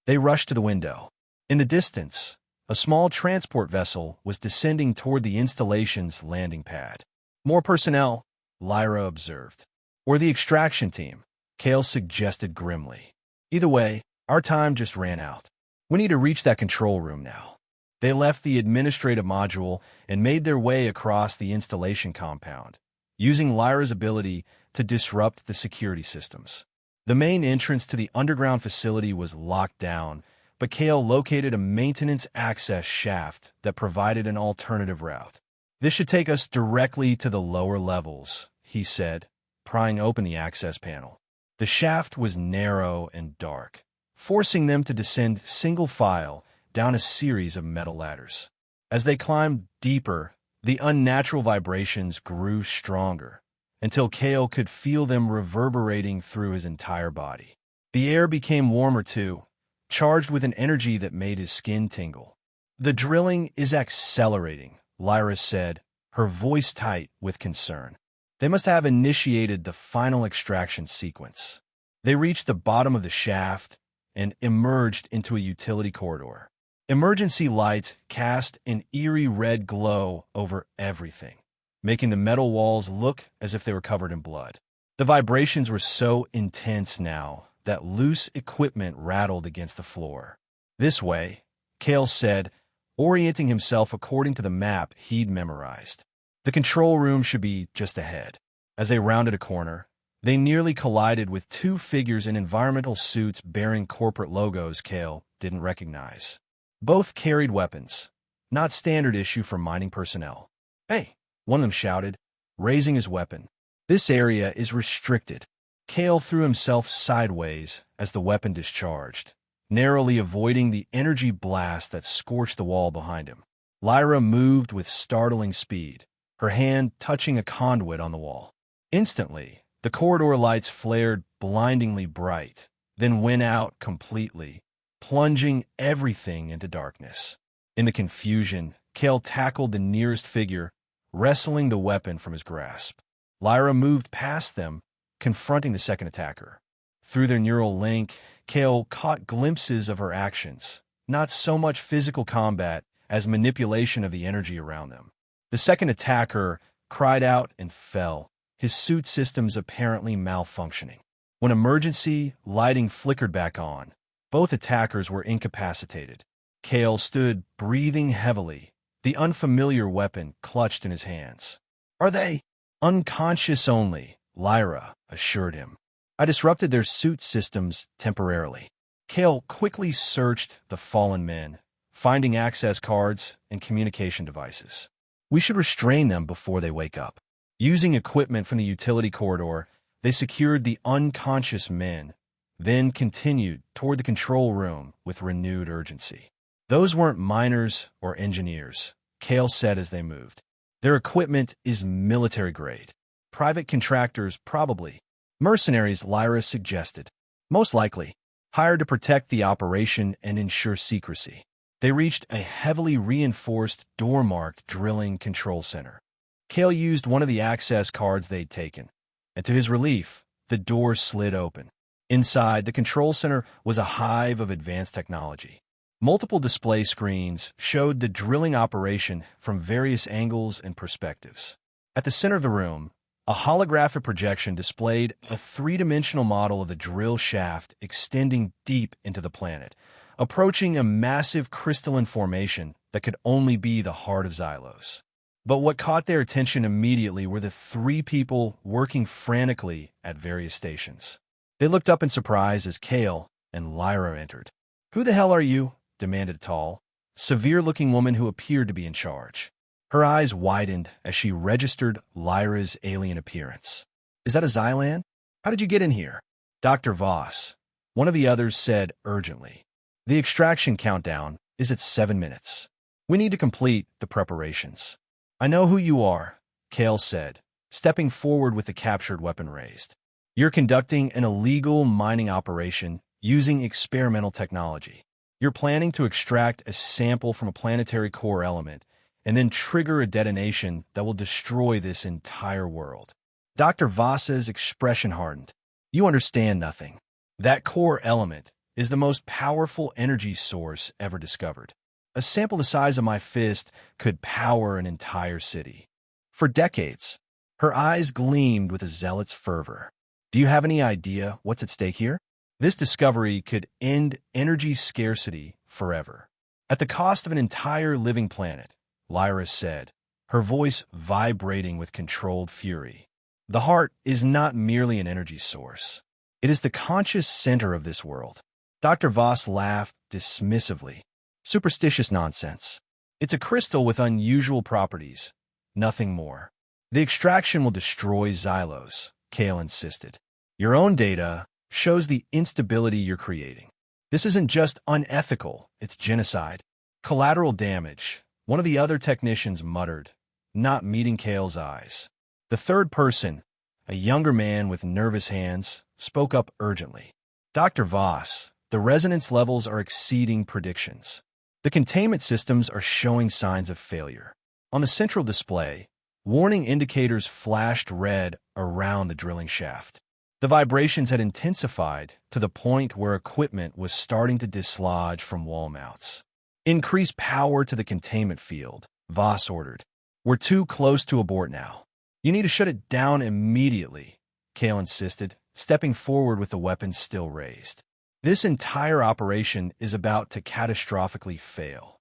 They rushed to the window. In the distance, a small transport vessel was descending toward the installation's landing pad. "More personnel," Lyra observed. "Or the extraction team," Kale suggested grimly. "Either way, our time just ran out. We need to reach that control room now." They left the administrative module and made their way across the installation compound, using Lyra's ability to disrupt the security systems. The main entrance to the underground facility was locked down, but Kale located a maintenance access shaft that provided an alternative route. "This should take us directly to the lower levels," he said, prying open the access panel. The shaft was narrow and dark, forcing them to descend single file down a series of metal ladders. As they climbed deeper, the unnatural vibrations grew stronger, until Kale could feel them reverberating through his entire body. The air became warmer too, charged with an energy that made his skin tingle. "The drilling is accelerating," Lyra said, her voice tight with concern. "They must have initiated the final extraction sequence." They reached the bottom of the shaft and emerged into a utility corridor. Emergency lights cast an eerie red glow over everything, making the metal walls look as if they were covered in blood. The vibrations were so intense now that loose equipment rattled against the floor. "This way," Kale said, orienting himself according to the map he'd memorized. The control room should be just ahead. As they rounded a corner, they nearly collided with 2 figures in environmental suits bearing corporate logos Kale didn't recognize. Both carried weapons, not standard issue for mining personnel. Hey, one of them shouted, raising his weapon. This area is restricted. Kale threw himself sideways as the weapon discharged, narrowly avoiding the energy blast that scorched the wall behind him. Lyra moved with startling speed, her hand touching a conduit on the wall. Instantly, the corridor lights flared blindingly bright, then went out completely, plunging everything into darkness. In the confusion, Kale tackled the nearest figure, wrestling the weapon from his grasp. Lyra moved past them, confronting the second attacker. Through their neural link, Kale caught glimpses of her actions, not so much physical combat as manipulation of the energy around them. The second attacker cried out and fell, his suit systems apparently malfunctioning. When emergency lighting flickered back on, both attackers were incapacitated. Kale stood breathing heavily, the unfamiliar weapon clutched in his hands. "Are they unconscious only?" Lyra assured him. "I disrupted their suit systems temporarily." Kale quickly searched the fallen men, finding access cards and communication devices. "We should restrain them before they wake up." Using equipment from the utility corridor, they secured the unconscious men, then continued toward the control room with renewed urgency. "Those weren't miners or engineers," Kale said as they moved. "Their equipment is military grade. Private contractors, probably. Mercenaries, Lyra suggested. Most likely, hired to protect the operation and ensure secrecy." They reached a heavily reinforced, door-marked drilling control center. Kale used one of the access cards they'd taken, and to his relief, the door slid open. Inside, the control center was a hive of advanced technology. Multiple display screens showed the drilling operation from various angles and perspectives. At the center of the room, a holographic projection displayed a three-dimensional model of the drill shaft extending deep into the planet, approaching a massive crystalline formation that could only be the heart of Xylos. But what caught their attention immediately were the three people working frantically at various stations. They looked up in surprise as Kale and Lyra entered. "Who the hell are you?" demanded a tall, severe-looking woman who appeared to be in charge. Her eyes widened as she registered Lyra's alien appearance. "Is that a Xylan? How did you get in here?" "Dr. Voss," one of the others said urgently. "The extraction countdown is at 7 minutes. We need to complete the preparations." "I know who you are," Kale said, stepping forward with the captured weapon raised. "You're conducting an illegal mining operation using experimental technology. You're planning to extract a sample from a planetary core element and then trigger a detonation that will destroy this entire world." Dr. Voss's expression hardened. "You understand nothing. That core element is the most powerful energy source ever discovered. A sample the size of my fist could power an entire city. For decades." Her eyes gleamed with a zealot's fervor. "Do you have any idea what's at stake here? This discovery could end energy scarcity forever. At the cost of an entire living planet," Lyra said, her voice vibrating with controlled fury. "The heart is not merely an energy source. It is the conscious center of this world." Dr. Voss laughed dismissively. "Superstitious nonsense. It's a crystal with unusual properties, nothing more. The extraction will destroy Xylos," Kale insisted. "Your own data shows the instability you're creating. This isn't just unethical, it's genocide." "Collateral damage," one of the other technicians muttered, not meeting Kale's eyes. The third person, a younger man with nervous hands, spoke up urgently. "Dr. Voss, the resonance levels are exceeding predictions. The containment systems are showing signs of failure." On the central display, warning indicators flashed red around the drilling shaft. The vibrations had intensified to the point where equipment was starting to dislodge from wall mounts. "Increase power to the containment field," Voss ordered. "We're too close to abort now." "You need to shut it down immediately," Kale insisted, stepping forward with the weapon still raised. "This entire operation is about to catastrophically fail."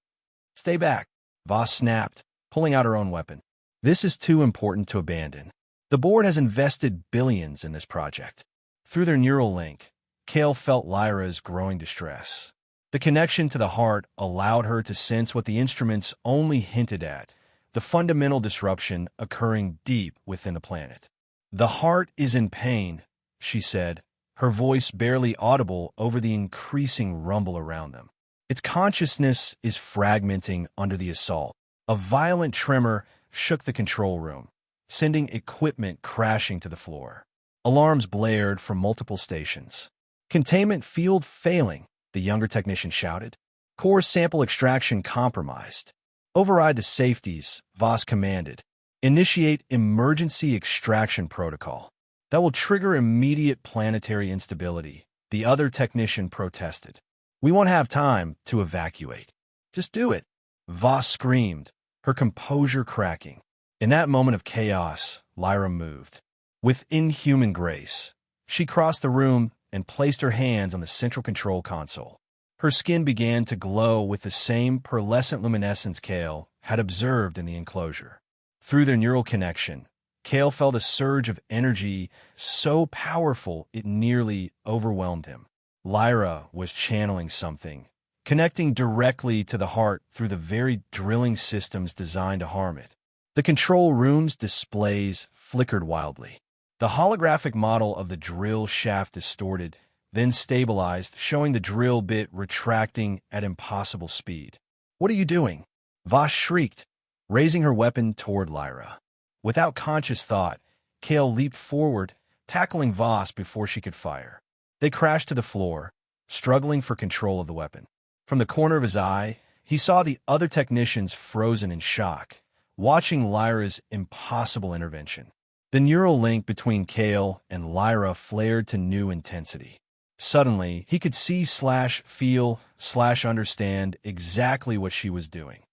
"Stay back," Voss snapped, pulling out her own weapon. "This is too important to abandon. The board has invested billions in this project." Through their neural link, Kale felt Lyra's growing distress. The connection to the heart allowed her to sense what the instruments only hinted at, the fundamental disruption occurring deep within the planet. "The heart is in pain," she said, her voice barely audible over the increasing rumble around them. "Its consciousness is fragmenting under the assault." A violent tremor shook the control room, sending equipment crashing to the floor. Alarms blared from multiple stations. "Containment field failing," the younger technician shouted. "Core sample extraction compromised." "Override the safeties," Voss commanded. "Initiate emergency extraction protocol. That will trigger immediate planetary instability," the other technician protested. "We won't have time to evacuate." "Just do it," Voss screamed, her composure cracking. In that moment of chaos, Lyra moved. With inhuman grace, she crossed the room and placed her hands on the central control console. Her skin began to glow with the same pearlescent luminescence Kale had observed in the enclosure. Through their neural connection, Kale felt a surge of energy so powerful it nearly overwhelmed him. Lyra was channeling something, connecting directly to the heart through the very drilling systems designed to harm it. The control room's displays flickered wildly. The holographic model of the drill shaft distorted, then stabilized, showing the drill bit retracting at impossible speed. "What are you doing?" Voss shrieked, raising her weapon toward Lyra. Without conscious thought, Kale leaped forward, tackling Voss before she could fire. They crashed to the floor, struggling for control of the weapon. From the corner of his eye, he saw the other technicians frozen in shock, watching Lyra's impossible intervention. The neural link between Kale and Lyra flared to new intensity. Suddenly, he could see/feel/understand exactly what she was doing,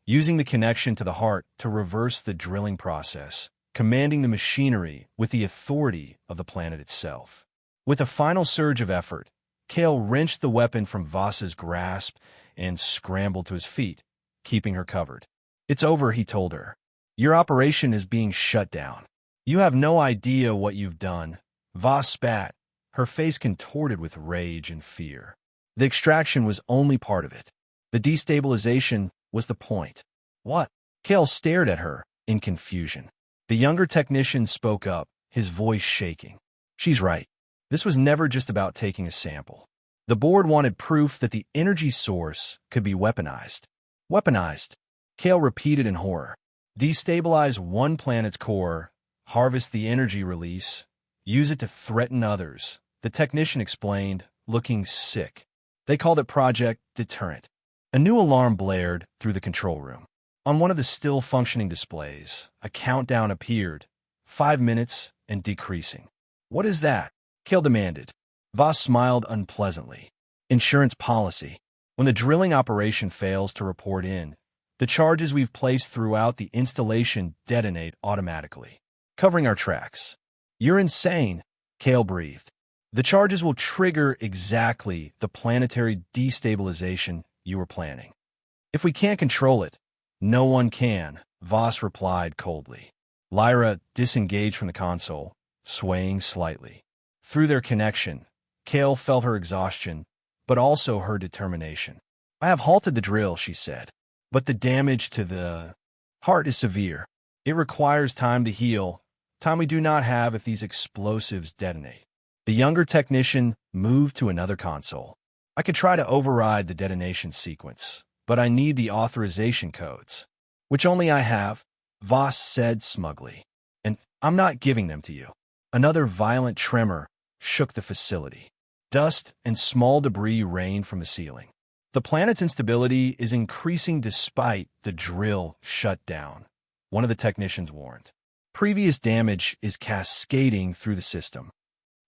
using the connection to the heart to reverse the drilling process, commanding the machinery with the authority of the planet itself. With a final surge of effort, Kale wrenched the weapon from Voss's grasp and scrambled to his feet, keeping her covered. "It's over," he told her. "Your operation is being shut down. You have no idea what you've done." Voss spat, her face contorted with rage and fear. The extraction was only part of it. The destabilization was the point. "What?" Kale stared at her in confusion. The younger technician spoke up, his voice shaking. "She's right. This was never just about taking a sample. The board wanted proof that the energy source could be weaponized." "Weaponized?" Kale repeated in horror. "Destabilize one planet's core, harvest the energy release, use it to threaten others," the technician explained, looking sick. "They called it Project Deterrent." A new alarm blared through the control room. On one of the still-functioning displays, a countdown appeared, 5 minutes and decreasing. "What is that?" Kale demanded. Voss smiled unpleasantly. "Insurance policy. When the drilling operation fails to report in, the charges we've placed throughout the installation detonate automatically, covering our tracks." "You're insane," Kale breathed. "The charges will trigger exactly the planetary destabilization you were planning. If we can't control it, no one can," Voss replied coldly. Lyra disengaged from the console, swaying slightly. Through their connection, Kale felt her exhaustion, but also her determination. "I have halted the drill," she said, "but the damage to the heart is severe. It requires time to heal, time we do not have if these explosives detonate." The younger technician moved to another console. "I could try to override the detonation sequence, but I need the authorization codes." "Which only I have," Voss said smugly. "And I'm not giving them to you." Another violent tremor shook the facility. Dust and small debris rained from the ceiling. "The planet's instability is increasing despite the drill shut down," one of the technicians warned. "Previous damage is cascading through the system."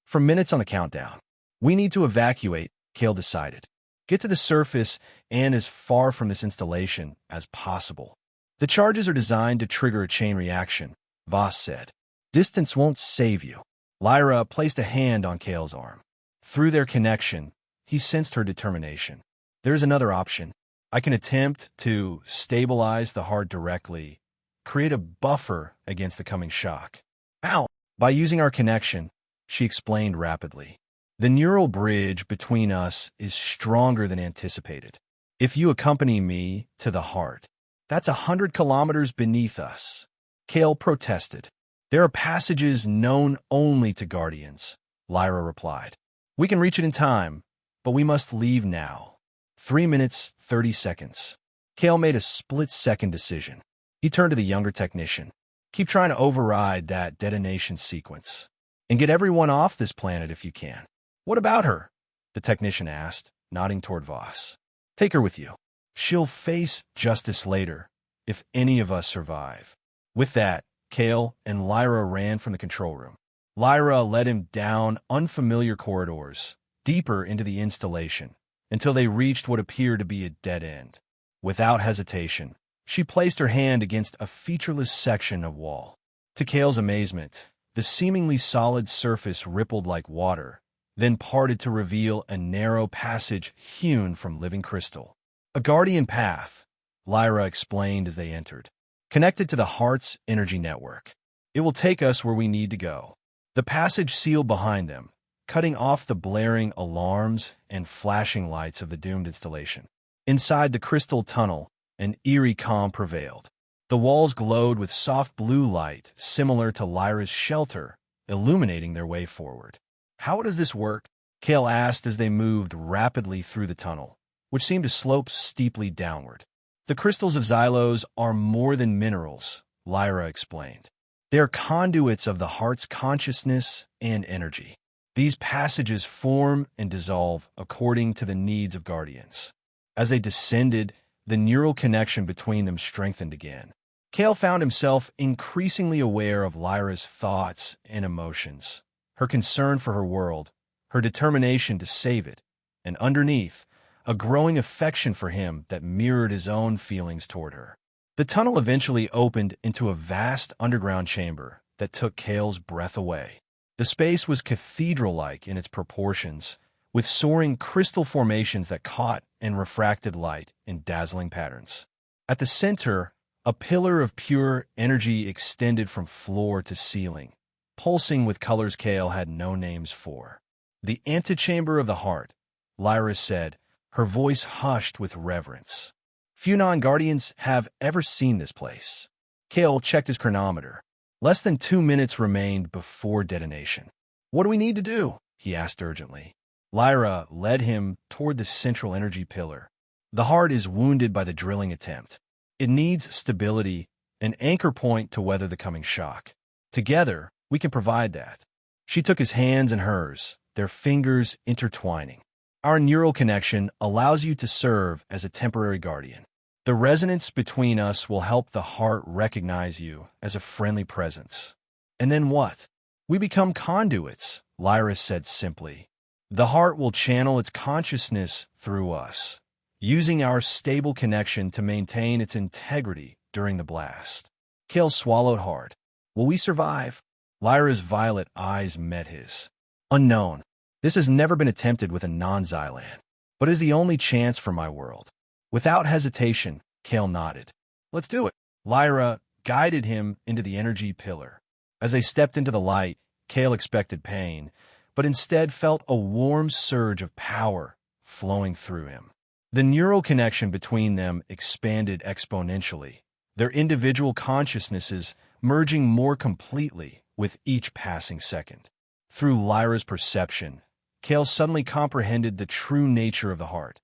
For minutes on the countdown. "We need to evacuate," Kale decided. "Get to the surface and as far from this installation as possible." "The charges are designed to trigger a chain reaction," Voss said. "Distance won't save you." Lyra placed a hand on Kale's arm. Through their connection, he sensed her determination. "There's another option. I can attempt to stabilize the heart directly, create a buffer against the coming shock." "Ow!" "By using our connection," she explained rapidly. The neural bridge between us is stronger than anticipated. If you accompany me to the heart, that's 100 kilometers beneath us. Kale protested. There are passages known only to guardians, Lyra replied. We can reach it in time, but we must leave now. 3 minutes, 30 seconds. Kale made a split-second decision. He turned to the younger technician. Keep trying to override that detonation sequence. And get everyone off this planet if you can. What about her? The technician asked, nodding toward Voss. Take her with you. She'll face justice later, if any of us survive. With that, Kale and Lyra ran from the control room. Lyra led him down unfamiliar corridors, deeper into the installation, until they reached what appeared to be a dead end. Without hesitation, she placed her hand against a featureless section of wall. To Kale's amazement, the seemingly solid surface rippled like water, then parted to reveal a narrow passage hewn from living crystal. A guardian path, Lyra explained as they entered, connected to the heart's energy network. It will take us where we need to go. The passage sealed behind them, cutting off the blaring alarms and flashing lights of the doomed installation. Inside the crystal tunnel, an eerie calm prevailed. The walls glowed with soft blue light, similar to Lyra's shelter, illuminating their way forward. How does this work? Kale asked as they moved rapidly through the tunnel, which seemed to slope steeply downward. The crystals of Xylos are more than minerals, Lyra explained. They are conduits of the heart's consciousness and energy. These passages form and dissolve according to the needs of guardians. As they descended, the neural connection between them strengthened again. Kale found himself increasingly aware of Lyra's thoughts and emotions, her concern for her world, her determination to save it, and underneath, a growing affection for him that mirrored his own feelings toward her. The tunnel eventually opened into a vast underground chamber that took Kale's breath away. The space was cathedral-like in its proportions, with soaring crystal formations that caught and refracted light in dazzling patterns. At the center, a pillar of pure energy extended from floor to ceiling, pulsing with colors Kale had no names for. The antechamber of the heart, Lyra said, her voice hushed with reverence. Few non-guardians have ever seen this place. Kale checked his chronometer. Less than 2 minutes remained before detonation. What do we need to do? He asked urgently. Lyra led him toward the central energy pillar. The heart is wounded by the drilling attempt. It needs stability, an anchor point to weather the coming shock. Together, we can provide that. She took his hands in hers, their fingers intertwining. Our neural connection allows you to serve as a temporary guardian. The resonance between us will help the heart recognize you as a friendly presence. And then what? We become conduits, Lyra said simply. The heart will channel its consciousness through us, using our stable connection to maintain its integrity during the blast. Kale swallowed hard. Will we survive? Lyra's violet eyes met his. Unknown. This has never been attempted with a non-Xylan, but is the only chance for my world. Without hesitation, Kale nodded. Let's do it. Lyra guided him into the energy pillar. As they stepped into the light, Kale expected pain, but instead felt a warm surge of power flowing through him. The neural connection between them expanded exponentially, their individual consciousnesses merging more completely with each passing second. Through Lyra's perception, Kale suddenly comprehended the true nature of the heart.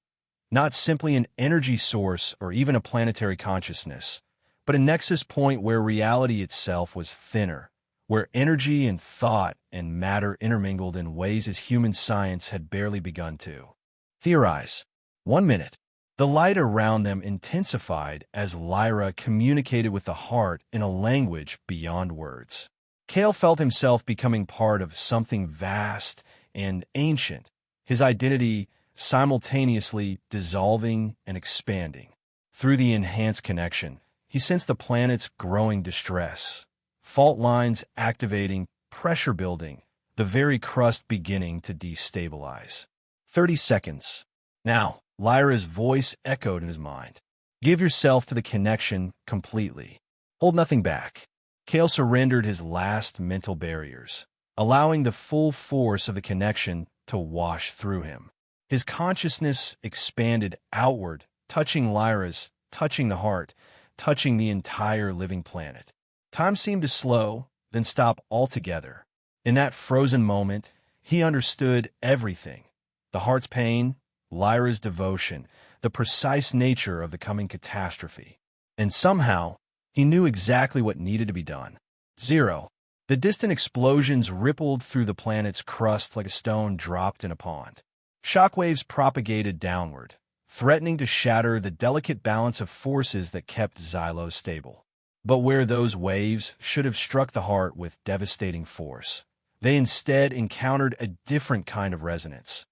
Not simply an energy source or even a planetary consciousness, but a nexus point where reality itself was thinner, where energy and thought and matter intermingled in ways as human science had barely begun to theorize. 1 minute. The light around them intensified as Lyra communicated with the heart in a language beyond words. Kale felt himself becoming part of something vast and ancient, his identity simultaneously dissolving and expanding. Through the enhanced connection, he sensed the planet's growing distress, fault lines activating, pressure building, the very crust beginning to destabilize. 30 seconds. Now, Lyra's voice echoed in his mind. Give yourself to the connection completely. Hold nothing back. Kale surrendered his last mental barriers, allowing the full force of the connection to wash through him. His consciousness expanded outward, touching Lyra's, touching the heart, touching the entire living planet. Time seemed to slow, then stop altogether. In that frozen moment, he understood everything. The heart's pain, Lyra's devotion, the precise nature of the coming catastrophe. And somehow, he knew exactly what needed to be done. 0. The distant explosions rippled through the planet's crust like a stone dropped in a pond. Shockwaves propagated downward, threatening to shatter the delicate balance of forces that kept Xylos stable. But where those waves should have struck the heart with devastating force, they instead encountered a different kind of resonance.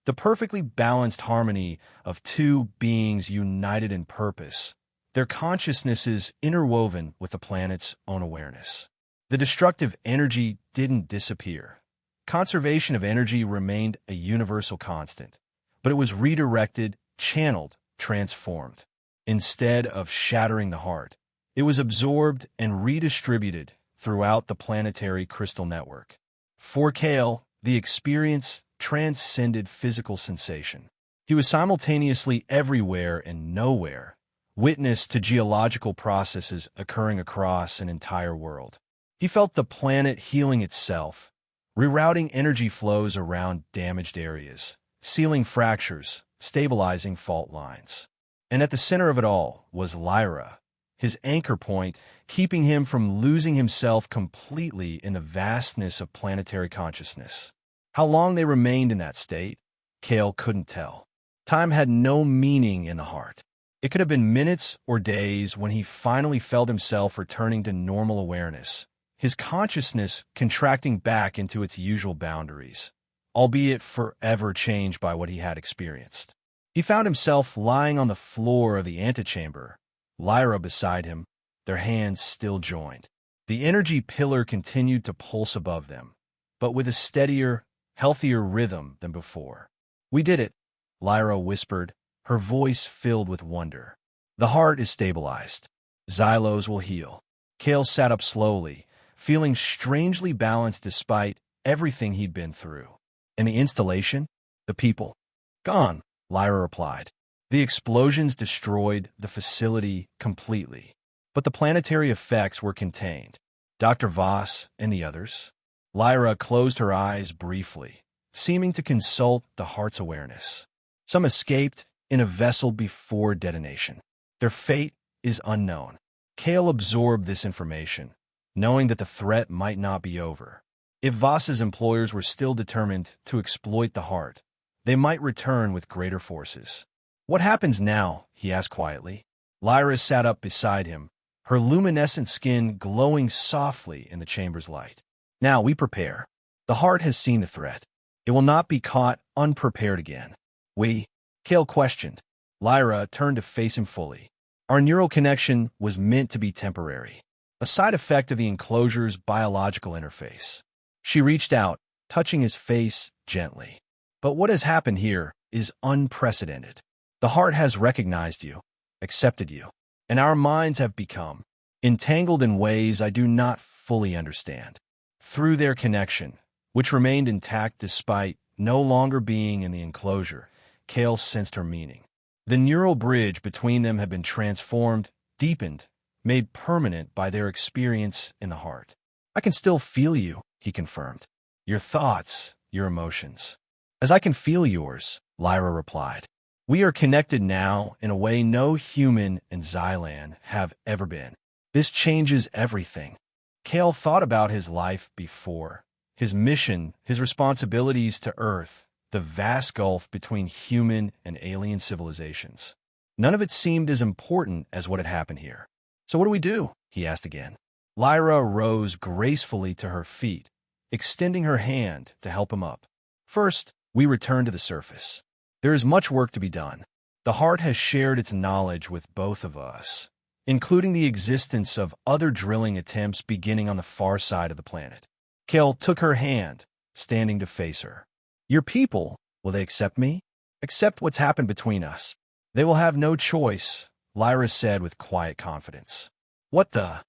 The perfectly balanced harmony of two beings united in purpose, their consciousnesses interwoven with the planet's own awareness. The destructive energy didn't disappear. Conservation of energy remained a universal constant, but it was redirected, channeled, transformed. Instead of shattering the heart, it was absorbed and redistributed throughout the planetary crystal network. For Kale, the experience transcended physical sensation. He was simultaneously everywhere and nowhere, witness to geological processes occurring across an entire world. He felt the planet healing itself, rerouting energy flows around damaged areas, sealing fractures, stabilizing fault lines. And at the center of it all was Lyra, his anchor point, keeping him from losing himself completely in the vastness of planetary consciousness. How long they remained in that state, Kale couldn't tell. Time had no meaning in the heart. It could have been minutes or days when he finally felt himself returning to normal awareness, his consciousness contracting back into its usual boundaries, albeit forever changed by what he had experienced. He found himself lying on the floor of the antechamber, Lyra beside him, their hands still joined. The energy pillar continued to pulse above them, but with a steadier, healthier rhythm than before. "We did it," Lyra whispered, her voice filled with wonder. "The heart is stabilized. Xylos will heal." Kale sat up slowly, feeling strangely balanced despite everything he'd been through. "And the installation? The people?" "Gone," Lyra replied. "The explosions destroyed the facility completely. But the planetary effects were contained. Dr. Voss and the others." Lyra closed her eyes briefly, seeming to consult the heart's awareness. "Some escaped in a vessel before detonation. Their fate is unknown." Kale absorbed this information, knowing that the threat might not be over. If Voss's employers were still determined to exploit the heart, they might return with greater forces. "What happens now?" he asked quietly. Lyra sat up beside him, her luminescent skin glowing softly in the chamber's light. "Now we prepare. The heart has seen the threat. It will not be caught unprepared again." "We?" Kale questioned. Lyra turned to face him fully. "Our neural connection was meant to be temporary, a side effect of the enclosure's biological interface." She reached out, touching his face gently. "But what has happened here is unprecedented. The heart has recognized you, accepted you, and our minds have become entangled in ways I do not fully understand." Through their connection, which remained intact despite no longer being in the enclosure, Kale sensed her meaning. The neural bridge between them had been transformed, deepened, made permanent by their experience in the heart. "I can still feel you," he confirmed. "Your thoughts, your emotions." "As I can feel yours," Lyra replied. "We are connected now in a way no human in Xylan have ever been. This changes everything." Kale thought about his life before, his mission, his responsibilities to Earth, the vast gulf between human and alien civilizations. None of it seemed as important as what had happened here. "So what do we do?" he asked again. Lyra rose gracefully to her feet, extending her hand to help him up. "First, we return to the surface. There is much work to be done. The heart has shared its knowledge with both of us, including the existence of other drilling attempts beginning on the far side of the planet." Kale took her hand, standing to face her. "Your people, will they accept me? Accept what's happened between us?" "They will have no choice," Lyra said with quiet confidence. "What the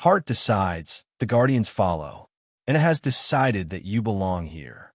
heart decides, the guardians follow, and it has decided that you belong here."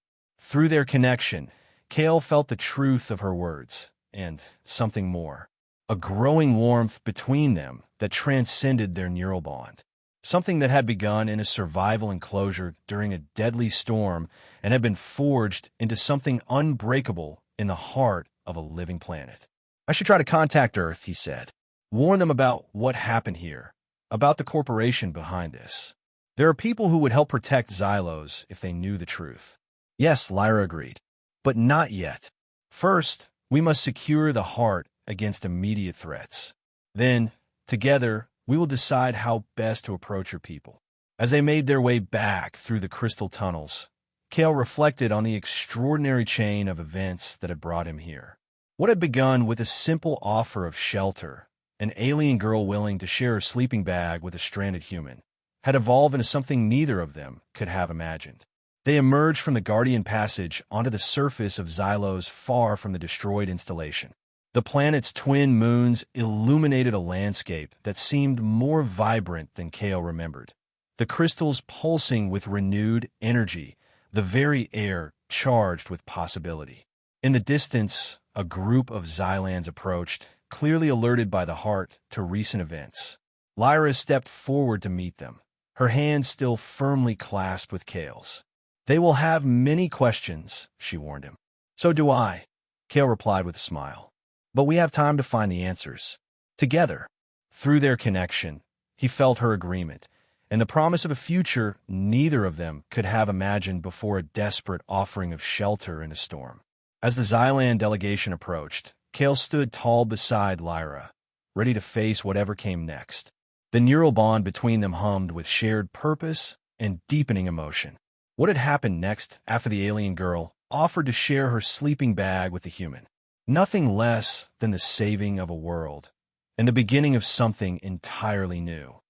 Through their connection, Kale felt the truth of her words, and something more. A growing warmth between them that transcended their neural bond. Something that had begun in a survival enclosure during a deadly storm and had been forged into something unbreakable in the heart of a living planet. I should try to contact Earth, he said. Warn them about what happened here, about the corporation behind this. There are people who would help protect Xylos if they knew the truth. Yes, Lyra agreed. But not yet. First, we must secure the heart against immediate threats. Then, together, we will decide how best to approach your people. As they made their way back through the crystal tunnels, Kale reflected on the extraordinary chain of events that had brought him here. What had begun with a simple offer of shelter, an alien girl willing to share her sleeping bag with a stranded human, had evolved into something neither of them could have imagined. They emerged from the Guardian Passage onto the surface of Xylos far from the destroyed installation. The planet's twin moons illuminated a landscape that seemed more vibrant than Kale remembered. The crystals pulsing with renewed energy, the very air charged with possibility. In the distance, a group of Xylans approached, clearly alerted by the heart to recent events. Lyra stepped forward to meet them, her hand still firmly clasped with Kale's. They will have many questions, she warned him. So do I, Kale replied with a smile. But we have time to find the answers. Together. Through their connection, he felt her agreement, and the promise of a future neither of them could have imagined before a desperate offering of shelter in a storm. As the Xylan delegation approached, Kale stood tall beside Lyra, ready to face whatever came next. The neural bond between them hummed with shared purpose and deepening emotion. What had happened next after the alien girl offered to share her sleeping bag with the human? Nothing less than the saving of a world, and the beginning of something entirely new.